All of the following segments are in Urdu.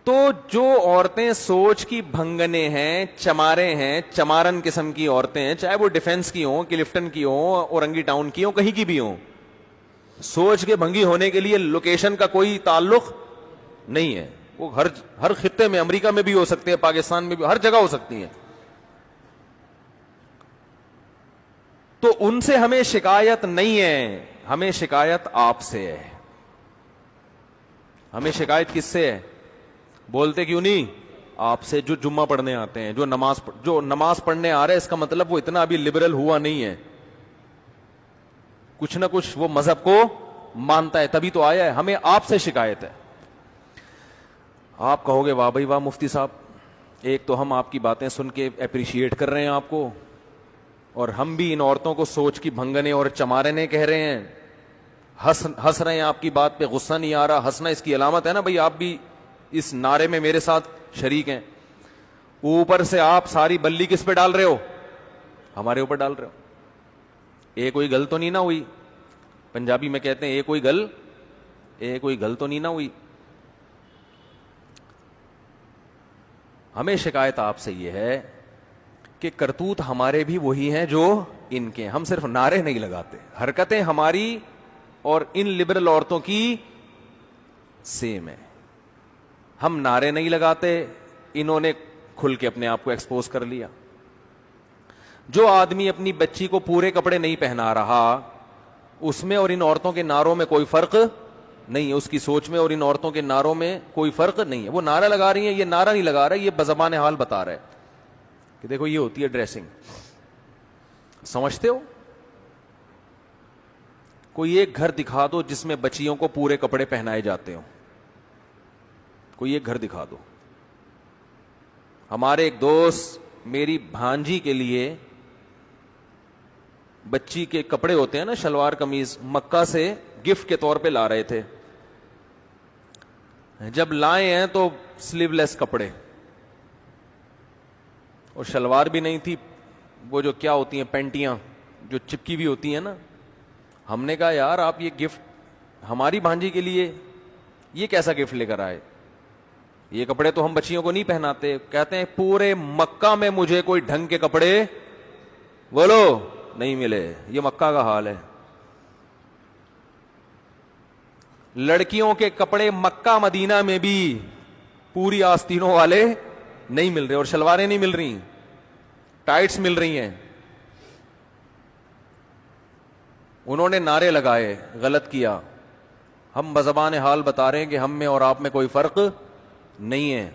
تو جو عورتیں سوچ کی بھنگنے ہیں، چمارے ہیں، چمارن قسم کی عورتیں ہیں، چاہے وہ ڈیفنس کی ہوں، کلفٹن کی ہوں، اورنگی ٹاؤن کی ہوں، کہیں کی بھی ہوں، سوچ کے بھنگی ہونے کے لیے لوکیشن کا کوئی تعلق نہیں ہے. وہ ہر خطے میں، امریکہ میں بھی ہو سکتے ہیں، پاکستان میں بھی، ہر جگہ ہو سکتی ہیں. تو ان سے ہمیں شکایت نہیں ہے، ہمیں شکایت آپ سے ہے. ہمیں شکایت کس سے ہے؟ بولتے کیوں نہیں؟ آپ سے، جو جمعہ پڑھنے آتے ہیں، جو نماز پڑھنے آ رہے ہیں، اس کا مطلب وہ اتنا ابھی لبرل ہوا نہیں ہے، کچھ نہ کچھ وہ مذہب کو مانتا ہے، تبھی تو آیا ہے. ہمیں آپ سے شکایت ہے. آپ کہو گے واہ بھائی واہ مفتی صاحب، ایک تو ہم آپ کی باتیں سن کے اپریشیٹ کر رہے ہیں آپ کو، اور ہم بھی ان عورتوں کو سوچ کی بھنگنے اور چمارنے کہہ رہے ہیں، ہنس رہے ہیں آپ کی بات پہ، غصہ نہیں آ رہا. ہنسنا اس کی علامت ہے نا بھائی، آپ بھی اس نعرے میں میرے ساتھ شریک ہیں. اوپر سے آپ ساری بلی کس پہ ڈال رہے ہو؟ ہمارے اوپر ڈال رہے ہو. کوئی گل تو نہیں نہ ہوئی؟ پنجابی میں کہتے ہیں کوئی گل تو نہیں نہ ہوئی. ہمیں شکایت آپ سے یہ ہے کہ کرتوت ہمارے بھی وہی ہیں جو ان کے. ہم صرف نعرے نہیں لگاتے، حرکتیں ہماری اور ان لبرل عورتوں کی سیم ہے. ہم نعرے نہیں لگاتے، انہوں نے کھل کے اپنے آپ کو ایکسپوز کر لیا. جو آدمی اپنی بچی کو پورے کپڑے نہیں پہنا رہا، اس میں اور ان عورتوں کے نعروں میں کوئی فرق نہیں ہے. اس کی سوچ میں اور ان عورتوں کے نعروں میں کوئی فرق نہیں ہے. وہ نعرہ لگا رہی ہیں، یہ نعرہ نہیں لگا رہا، یہ بزبان حال بتا رہا ہے کہ دیکھو یہ ہوتی ہے ڈریسنگ. سمجھتے ہو؟ کوئی ایک گھر دکھا دو جس میں بچیوں کو پورے کپڑے پہنائے جاتے ہوں. کوئی ایک گھر دکھا دو. ہمارے ایک دوست میری بھانجی کے لیے بچی کے کپڑے ہوتے ہیں نا، شلوار قمیض، مکہ سے گفٹ کے طور پہ لا رہے تھے. جب لائے ہیں تو سلیو لیس کپڑے، اور شلوار بھی نہیں تھی، وہ جو کیا ہوتی ہیں پینٹیاں جو چپکی بھی ہوتی ہیں نا. ہم نے کہا یار آپ یہ گفٹ ہماری بھانجی کے لیے یہ کیسا گفٹ لے کر آئے؟ یہ کپڑے تو ہم بچیوں کو نہیں پہناتے. کہتے ہیں پورے مکہ میں مجھے کوئی ڈھنگ کے کپڑے بولو نہیں ملے. یہ مکہ کا حال ہے. لڑکیوں کے کپڑے مکہ مدینہ میں بھی پوری آستینوں والے نہیں مل رہے، اور شلواریں نہیں مل رہی، ٹائٹس مل رہی ہیں. انہوں نے نعرے لگائے، غلط کیا. ہم بزبان حال بتا رہے ہیں کہ ہم میں اور آپ میں کوئی فرق نہیں ہے.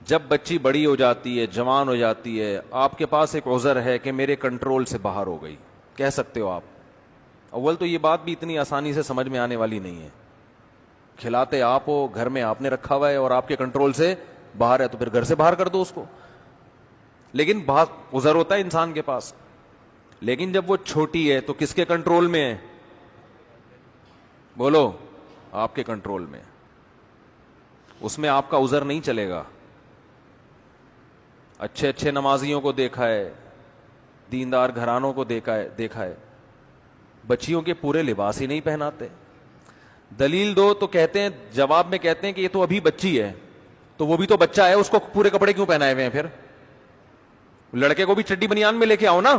جب بچی بڑی ہو جاتی ہے، جوان ہو جاتی ہے، آپ کے پاس ایک عذر ہے کہ میرے کنٹرول سے باہر ہو گئی، کہہ سکتے ہو آپ. اول تو یہ بات بھی اتنی آسانی سے سمجھ میں آنے والی نہیں ہے. کھلاتے آپ ہو، گھر میں آپ نے رکھا ہوا ہے اور آپ کے کنٹرول سے باہر ہے، تو پھر گھر سے باہر کر دو اس کو. لیکن بہت عذر ہوتا ہے انسان کے پاس. لیکن جب وہ چھوٹی ہے تو کس کے کنٹرول میں ہے؟ بولو. آپ کے کنٹرول میں. اس میں آپ کا عذر نہیں چلے گا. اچھے اچھے نمازیوں کو دیکھا ہے، دیندار گھرانوں کو دیکھا ہے، بچیوں کے پورے لباس ہی نہیں پہناتے. دلیل دو تو کہتے ہیں، جواب میں کہتے ہیں کہ یہ تو ابھی بچی ہے. تو وہ بھی تو بچہ ہے، اس کو پورے کپڑے کیوں پہنائے ہوئے ہیں؟ پھر لڑکے کو بھی چڈی بنیان میں لے کے آؤ نا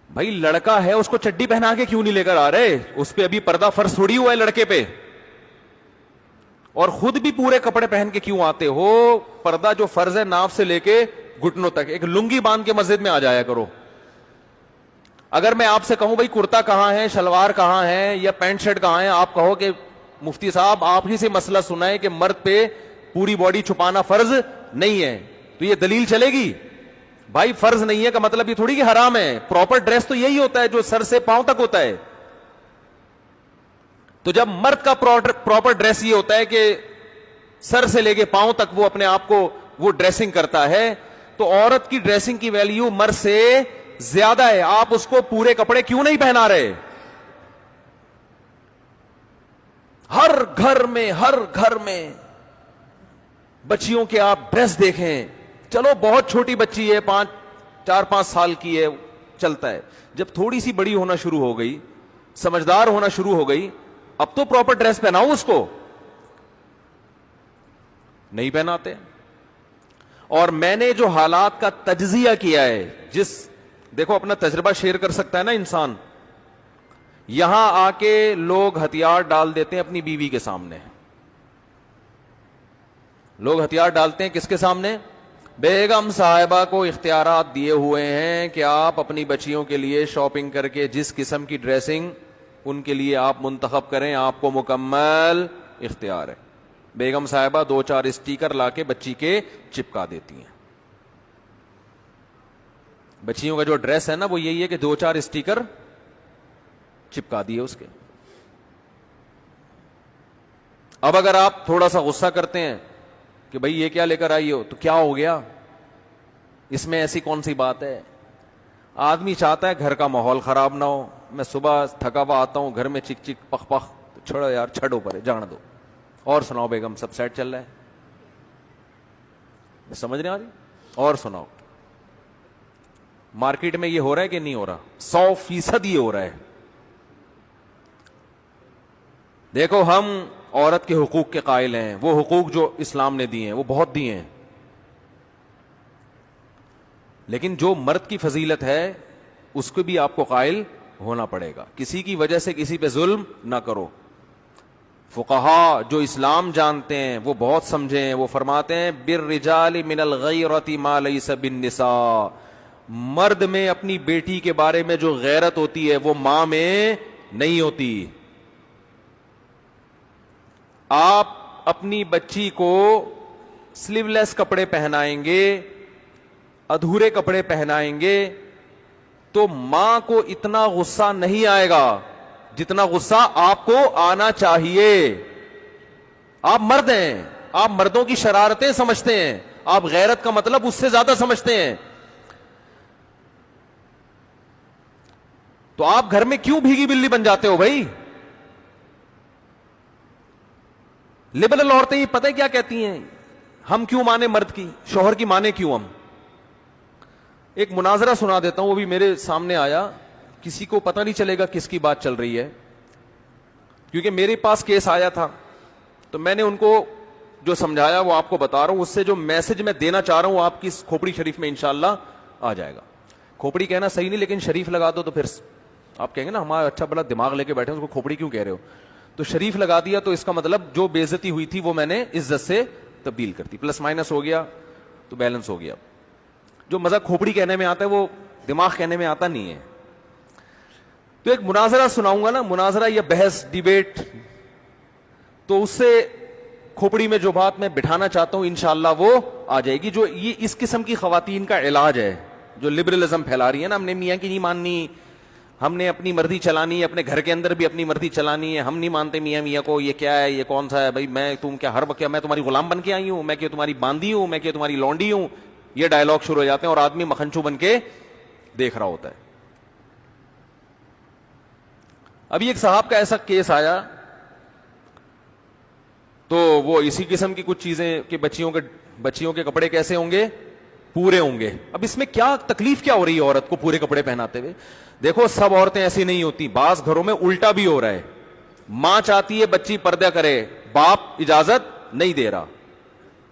بھائی. لڑکا ہے، اس کو چڈی پہنا کے کیوں نہیں لے کر آ رہے؟ اس پہ ابھی پردہ فرض تھوڑی ہوا ہے لڑکے پہ. اور خود بھی پورے کپڑے پہن کے کیوں آتے ہو؟ پردہ جو فرض ہے ناف سے لے کے گھٹنوں تک، ایک لنگی باندھ کے مسجد میں آ جایا کرو. اگر میں آپ سے کہوں بھائی کرتا کہاں ہے، شلوار کہاں ہے، یا پینٹ شرٹ کہاں ہے، آپ کہو کہ مفتی صاحب آپ ہی سے مسئلہ سنا ہے کہ مرد پہ پوری باڈی چھپانا فرض نہیں ہے، تو یہ دلیل چلے گی؟ بھائی فرض نہیں ہے کا مطلب یہ تھوڑی کہ حرام ہے. پراپر ڈریس تو یہی ہوتا ہے جو سر سے پاؤں تک ہوتا ہے. تو جب مرد کا پراپر ڈریس یہ ہوتا ہے کہ سر سے لے کے پاؤں تک وہ اپنے آپ کو وہ ڈریسنگ کرتا ہے، تو عورت کی ڈریسنگ کی ویلیو مرد سے زیادہ ہے. آپ اس کو پورے کپڑے کیوں نہیں پہنا رہے؟ ہر گھر میں بچیوں کے آپ ڈریس دیکھیں. چلو بہت چھوٹی بچی ہے، 4-5 سال کی ہے، چلتا ہے. جب تھوڑی سی بڑی ہونا شروع ہو گئی، سمجھدار ہونا شروع ہو گئی, اب تو پراپر ڈریس پہناؤ اس کو, نہیں پہناتے. اور میں نے جو حالات کا تجزیہ کیا ہے, دیکھو اپنا تجربہ شیئر کر سکتا ہے نا انسان, یہاں آ کے لوگ ہتھیار ڈال دیتے ہیں اپنی بیوی کے سامنے. لوگ ہتھیار ڈالتے ہیں کس کے سامنے؟ بیگم صاحبہ کو اختیارات دیے ہوئے ہیں کہ آپ اپنی بچیوں کے لیے شاپنگ کر کے جس قسم کی ڈریسنگ ان کے لیے آپ منتخب کریں, آپ کو مکمل اختیار ہے. بیگم صاحبہ 2-4 اسٹیکر لا کے بچی کے چپکا دیتی ہیں. بچیوں کا جو ڈریس ہے نا وہ یہی ہے کہ 2-4 اسٹیکر چپکا دیے اس کے. اب اگر آپ تھوڑا سا غصہ کرتے ہیں کہ بھئی یہ کیا لے کر آئی ہو, تو کیا ہو گیا, اس میں ایسی کون سی بات ہے؟ آدمی چاہتا ہے گھر کا ماحول خراب نہ ہو. میں صبح تھکا ہوا آتا ہوں, گھر میں چک چک پخ پخ, چھوڑو یار, چھڑو پر جان دو. اور سناؤ بیگم, سب سیٹ چل رہا ہے؟ سمجھ رہے ہیں؟ اور سناؤ, مارکیٹ میں یہ ہو رہا ہے کہ نہیں ہو رہا؟ 100% یہ ہو رہا ہے. دیکھو ہم عورت کے حقوق کے قائل ہیں, وہ حقوق جو اسلام نے دیے ہیں وہ بہت دیے ہیں, لیکن جو مرد کی فضیلت ہے اس کو بھی آپ کو قائل ہونا پڑے گا. کسی کی وجہ سے کسی پہ ظلم نہ کرو. فقہا جو اسلام جانتے ہیں وہ بہت سمجھے ہیں, وہ فرماتے ہیں بالرجال من الغیرۃ ما لیس بالنساء, مرد میں اپنی بیٹی کے بارے میں جو غیرت ہوتی ہے وہ ماں میں نہیں ہوتی. آپ اپنی بچی کو سلیو لیس کپڑے پہنائیں گے, ادھورے کپڑے پہنائیں گے, تو ماں کو اتنا غصہ نہیں آئے گا جتنا غصہ آپ کو آنا چاہیے. آپ مرد ہیں, آپ مردوں کی شرارتیں سمجھتے ہیں, آپ غیرت کا مطلب اس سے زیادہ سمجھتے ہیں. تو آپ گھر میں کیوں بھیگی بلی بن جاتے ہو بھائی؟ لبرل عورتیں یہ پتہ کیا کہتی ہیں, ہم کیوں مانے مرد کی, شوہر کی مانے کیوں ہم؟ ایک مناظرہ سنا دیتا ہوں, وہ بھی میرے سامنے آیا, کسی کو پتہ نہیں چلے گا کس کی بات چل رہی ہے, کیونکہ میرے پاس کیس آیا تھا تو میں نے ان کو جو سمجھایا وہ آپ کو بتا رہا ہوں. اس سے جو میسج میں دینا چاہ رہا ہوں آپ کی کھوپڑی شریف میں انشاءاللہ آ جائے گا. کھوپڑی کہنا صحیح نہیں, لیکن شریف لگا دو تو پھر آپ کہیں گے نا ہمارا اچھا بڑا دماغ لے کے بیٹھے اس کو کھوپڑی کیوں کہہ رہے ہو. تو شریف لگا دیا تو اس کا مطلب جو بے عزتی ہوئی تھی وہ میں نے عزت سے تبدیل کر دی, پلس مائنس ہو گیا تو بیلنس ہو گیا. جو مزہ کھوپڑی کہنے میں آتا ہے وہ دماغ کہنے میں آتا نہیں ہے. تو ایک مناظرہ سناؤں گا نا, مناظرہ یا بحث ڈیبیٹ, تو اس سے کھوپڑی میں جو بات میں بٹھانا چاہتا ہوں انشاءاللہ وہ آ جائے گی. جو یہ اس قسم کی خواتین کا علاج ہے جو لبرلزم پھیلا رہی ہے نا, ہم نے میاں کی نہیں ماننی, ہم نے اپنی مرضی چلانی ہے, اپنے گھر کے اندر بھی اپنی مرضی چلانی ہے, ہم نہیں مانتے میاں کو, یہ کیا ہے, یہ کون سا ہے بھائی, میں تم کیا ہر وقت میں تمہاری غلام بن کے آئی ہوں, میں کہ تمہاری باندھی ہوں, میں کہ تمہاری لونڈی ہوں. یہ ڈائلاگ شروع ہو جاتے ہیں اور آدمی مکھنچو بن کے دیکھ رہا ہوتا ہے. ابھی ایک صاحب کا ایسا کیس آیا تو وہ اسی قسم کی کچھ چیزیں کہ بچیوں کے کپڑے کیسے ہوں گے, پورے ہوں گے. اب اس میں کیا تکلیف کیا ہو رہی ہے عورت کو پورے کپڑے پہناتے ہوئے؟ دیکھو سب عورتیں ایسی نہیں ہوتی, بعض گھروں میں الٹا بھی ہو رہا ہے. ماں چاہتی ہے بچی پردہ کرے, باپ اجازت نہیں دے رہا,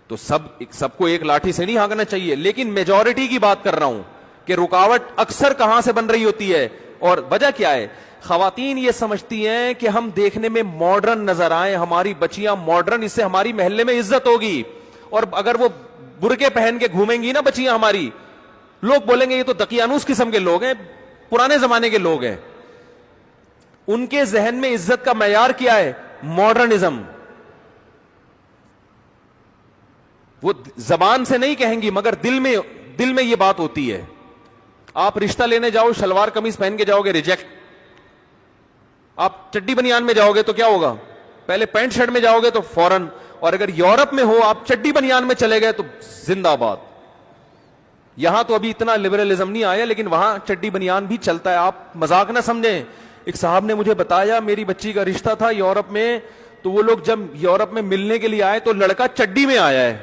تو سب کو ایک لاٹھی سے نہیں ہانکنا چاہیے. لیکن میجورٹی کی بات کر رہا ہوں کہ رکاوٹ اکثر کہاں سے بن رہی ہوتی ہے اور وجہ کیا ہے؟ خواتین یہ سمجھتی ہیں کہ ہم دیکھنے میں ماڈرن نظر آئیں, ہماری بچیاں ماڈرن, اس سے ہماری محلے میں عزت ہوگی. اور اگر وہ برقعے پہن کے گھومیں گی نا بچیاں ہماری, لوگ بولیں گے یہ تو دقیانوس قسم کے لوگ ہیں, پرانے زمانے کے لوگ ہیں. ان کے ذہن میں عزت کا معیار کیا ہے؟ ماڈرنزم. وہ زبان سے نہیں کہیں گی مگر دل میں یہ بات ہوتی ہے. آپ رشتہ لینے جاؤ شلوار قمیض پہن کے جاؤ گے, ریجیکٹ. آپ چڈی بنیان میں جاؤ گے تو کیا ہوگا؟ پہلے پینٹ شرٹ میں جاؤ گے تو فوراً. اور اگر یورپ میں ہو آپ چڈی بنیان میں چلے گئے تو زندہ باد. یہاں تو ابھی اتنا لبرلزم نہیں آیا لیکن وہاں چڈی بنیان بھی چلتا ہے, آپ مذاق نہ سمجھیں. ایک صاحب نے مجھے بتایا میری بچی کا رشتہ تھا یورپ میں, تو وہ لوگ جب یورپ میں ملنے کے لیے آئے تو لڑکا چڈی میں آیا ہے.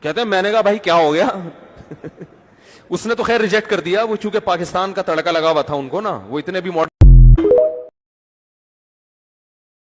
کہتے ہیں میں نے کہا بھائی کیا ہو گیا؟ اس نے تو خیر ریجیکٹ کر دیا, وہ چونکہ پاکستان کا تڑکا لگا ہوا تھا ان کو نا, وہ اتنے بھی